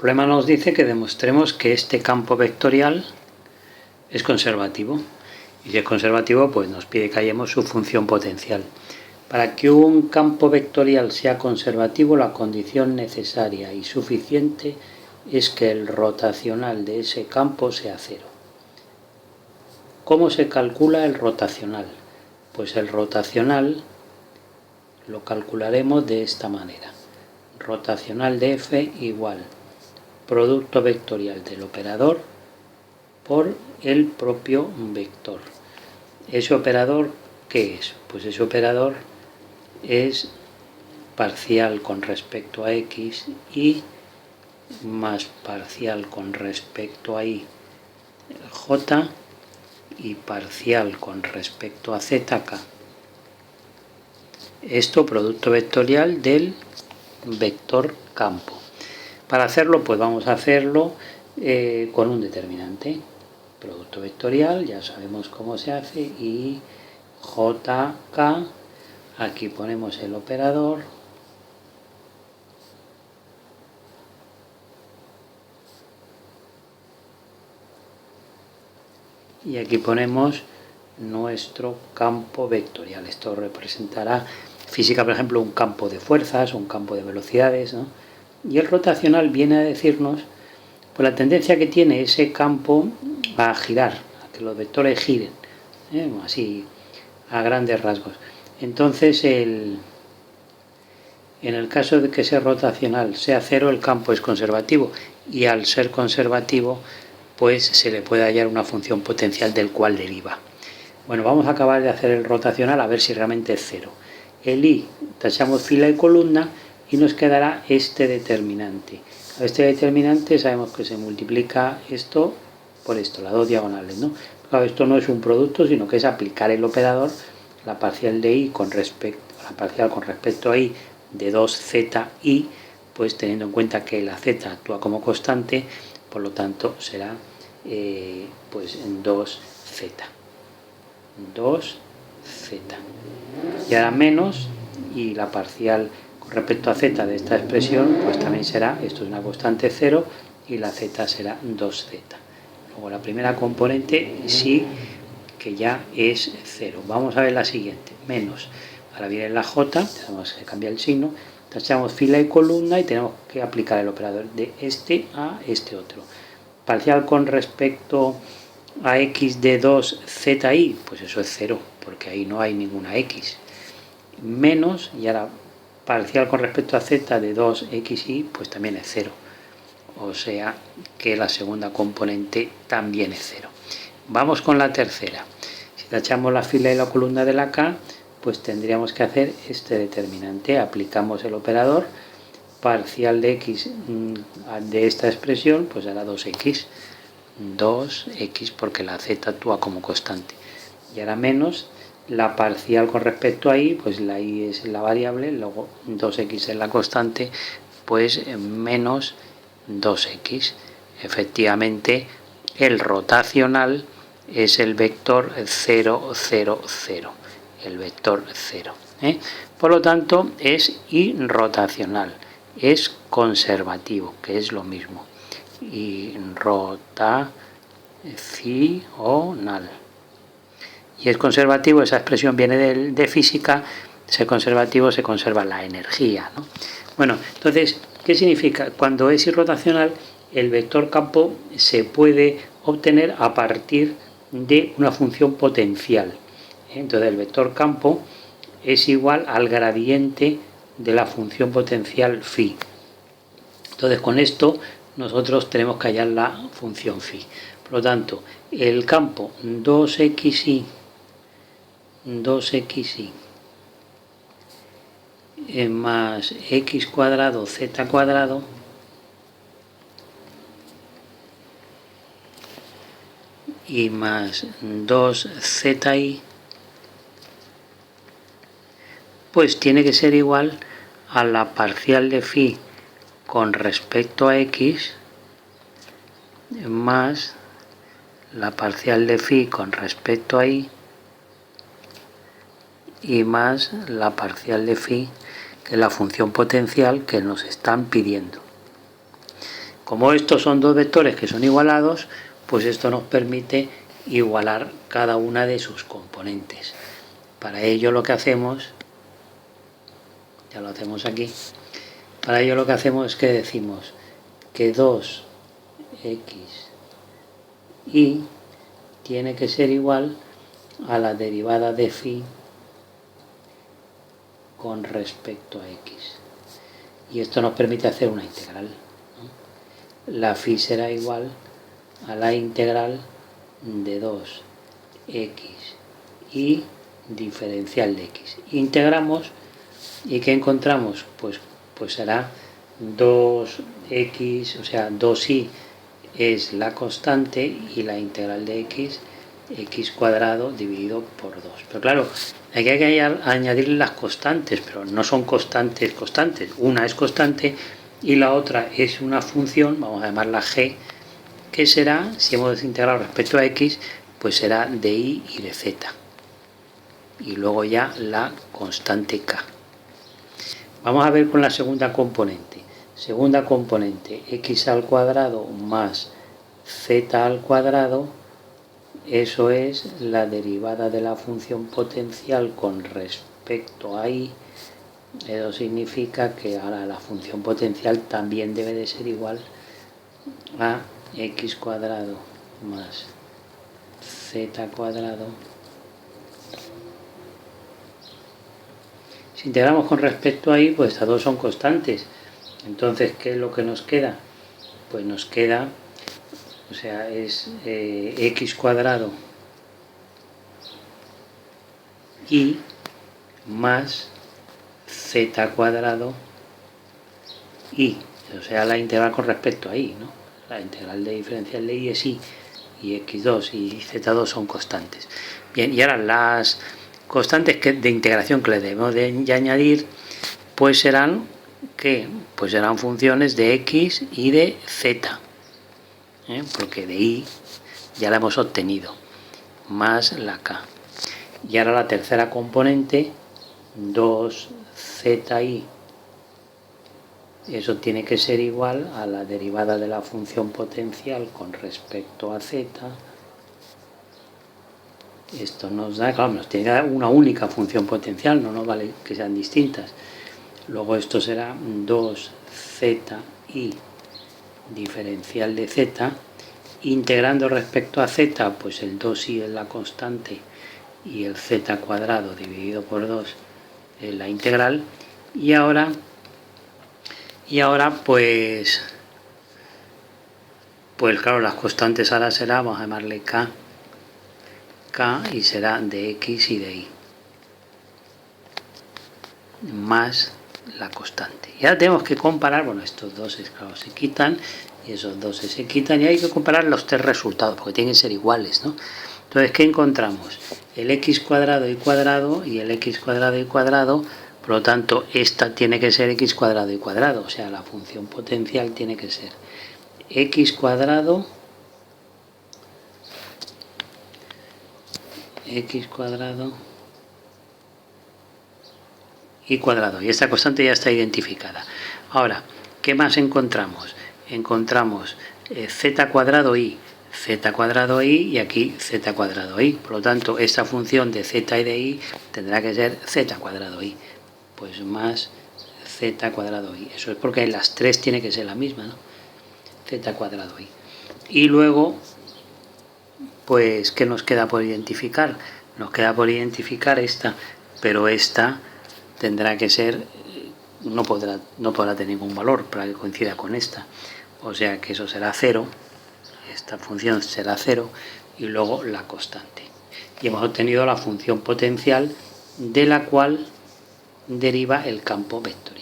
problema nos dice que demostremos que este campo vectorial es conservativo. Y si es conservativo, pues nos pide que hallemos su función potencial. Para que un campo vectorial sea conservativo, la condición necesaria y suficiente es que el rotacional de ese campo sea cero. ¿Cómo se calcula el rotacional? Pues el rotacional lo calcularemos de esta manera. Rotacional de f igual producto vectorial del operador por el propio vector. ¿Ese operador qué es? Pues ese operador es parcial con respecto a x y más parcial con respecto a y j y parcial con respecto a zk. Esto producto vectorial del vector campo. Para hacerlo, pues vamos a hacerlo con un determinante. Producto vectorial, ya sabemos cómo se hace, y jk, aquí ponemos el operador, y aquí ponemos nuestro campo vectorial. Esto representará física, por ejemplo, un campo de fuerzas o un campo de velocidades, ¿no? Y el rotacional viene a decirnos pues la tendencia que tiene ese campo a girar, a que los vectores giren, así a grandes rasgos. Entonces, en el caso de que ese rotacional sea cero, el campo es conservativo, y al ser conservativo, pues se le puede hallar una función potencial del cual deriva. Bueno, vamos a acabar de hacer el rotacional a ver si realmente es cero. El i, tachamos fila y columna y nos quedará este determinante. A este determinante sabemos que se multiplica esto por esto, las dos diagonales, ¿no? Claro, esto no es un producto, sino que es aplicar el operador, la parcial de i con respecto a i de 2zi, pues teniendo en cuenta que la z actúa como constante, por lo tanto será pues en 2z. 2z. Y ahora menos, y la parcial con respecto a z de esta expresión, pues también será, esto es una constante 0, y la z será 2z. Luego la primera componente sí que ya es 0. Vamos a ver la siguiente, menos. Ahora viene la j, tenemos que cambiar el signo, tachamos fila y columna y tenemos que aplicar el operador de este a este otro. Parcial con respecto a x de 2zi, pues eso es 0, porque ahí no hay ninguna x. Menos, y ahora parcial con respecto a z de 2xy, pues también es 0. O sea que la segunda componente también es 0. Vamos con la tercera. Si tachamos la fila y la columna de la k, pues tendríamos que hacer este determinante. Aplicamos el operador, parcial de x de esta expresión, pues hará 2x. 2x porque la z actúa como constante. Y ahora menos, la parcial con respecto a y, pues la y es la variable, luego 2x es la constante, pues menos 2x. Efectivamente, el rotacional es el vector 0, 0, 0. El vector 0. Por lo tanto, es irrotacional, es conservativo, que es lo mismo. Irrotacional. Y es conservativo, esa expresión viene de física, ser conservativo se conserva la energía, ¿no? Bueno, entonces, ¿qué significa? Cuando es irrotacional, el vector campo se puede obtener a partir de una función potencial. Entonces, el vector campo es igual al gradiente de la función potencial phi. Entonces, con esto nosotros tenemos que hallar la función phi. Por lo tanto, el campo 2xy más x cuadrado z cuadrado y más 2zi, pues tiene que ser igual a la parcial de phi con respecto a x más la parcial de phi con respecto a y más la parcial de phi, que es la función potencial que nos están pidiendo. Como estos son dos vectores que son igualados, pues esto nos permite igualar cada una de sus componentes. Para ello lo que hacemos, ya lo hacemos aquí, para ello lo que hacemos es que decimos que 2xy tiene que ser igual a la derivada de phi con respecto a x. Y esto nos permite hacer una integral, ¿no? La phi será igual a la integral de 2x y diferencial de x. Integramos y ¿qué encontramos? Pues será 2x, o sea, 2y es la constante y la integral de x cuadrado dividido por 2. Pero claro, hay que añadir las constantes, pero no son constantes. Una es constante y la otra es una función, vamos a llamarla g, que será, si hemos integrado respecto a x, pues será de y de z. Y luego ya la constante k. Vamos a ver con la segunda componente. Segunda componente, x al cuadrado más z al cuadrado, eso es la derivada de la función potencial con respecto a y. Eso significa que ahora la función potencial también debe de ser igual a x cuadrado más z cuadrado. Si integramos con respecto a y, pues estas dos son constantes. Entonces, ¿qué es lo que nos queda? Pues nos queda, o sea, es x cuadrado y más z cuadrado y, o sea, la integral con respecto a y, ¿no? La integral de diferencial de y es y x2 y z2 son constantes. Bien, y ahora las constantes de integración que le debemos de añadir, pues serán pues serán funciones de x y de z, porque de y ya la hemos obtenido, más la k. Y ahora la tercera componente, 2zi, eso tiene que ser igual a la derivada de la función potencial con respecto a z. Esto nos da, claro, nos tiene que dar una única función potencial, no nos vale que sean distintas. Luego esto será 2zi diferencial de z, integrando respecto a z, pues el 2i es la constante y el z cuadrado dividido por 2 es la integral. Y ahora pues claro, las constantes ahora será, vamos a llamarle k y será de x y de y más la constante. Y ahora tenemos que comparar, bueno, estos dos claro, se quitan y esos dos se quitan y hay que comparar los tres resultados porque tienen que ser iguales, ¿no? Entonces, ¿qué encontramos? El x cuadrado y cuadrado y el x cuadrado y cuadrado, por lo tanto, esta tiene que ser x cuadrado y cuadrado, o sea, la función potencial tiene que ser x cuadrado y cuadrado, y esta constante ya está identificada. Ahora, ¿qué más encontramos? Encontramos z cuadrado y y aquí z cuadrado y. Por lo tanto, esta función de z y de y tendrá que ser z cuadrado y, pues más z cuadrado y. Eso es porque las tres tiene que ser la misma, ¿no? Z cuadrado y. Y luego, pues, ¿qué nos queda por identificar? Nos queda por identificar esta, pero esta tendrá que ser, no podrá tener ningún valor para que coincida con esta. O sea que eso será 0, esta función será 0 y luego la constante. Y hemos obtenido la función potencial de la cual deriva el campo vectorial.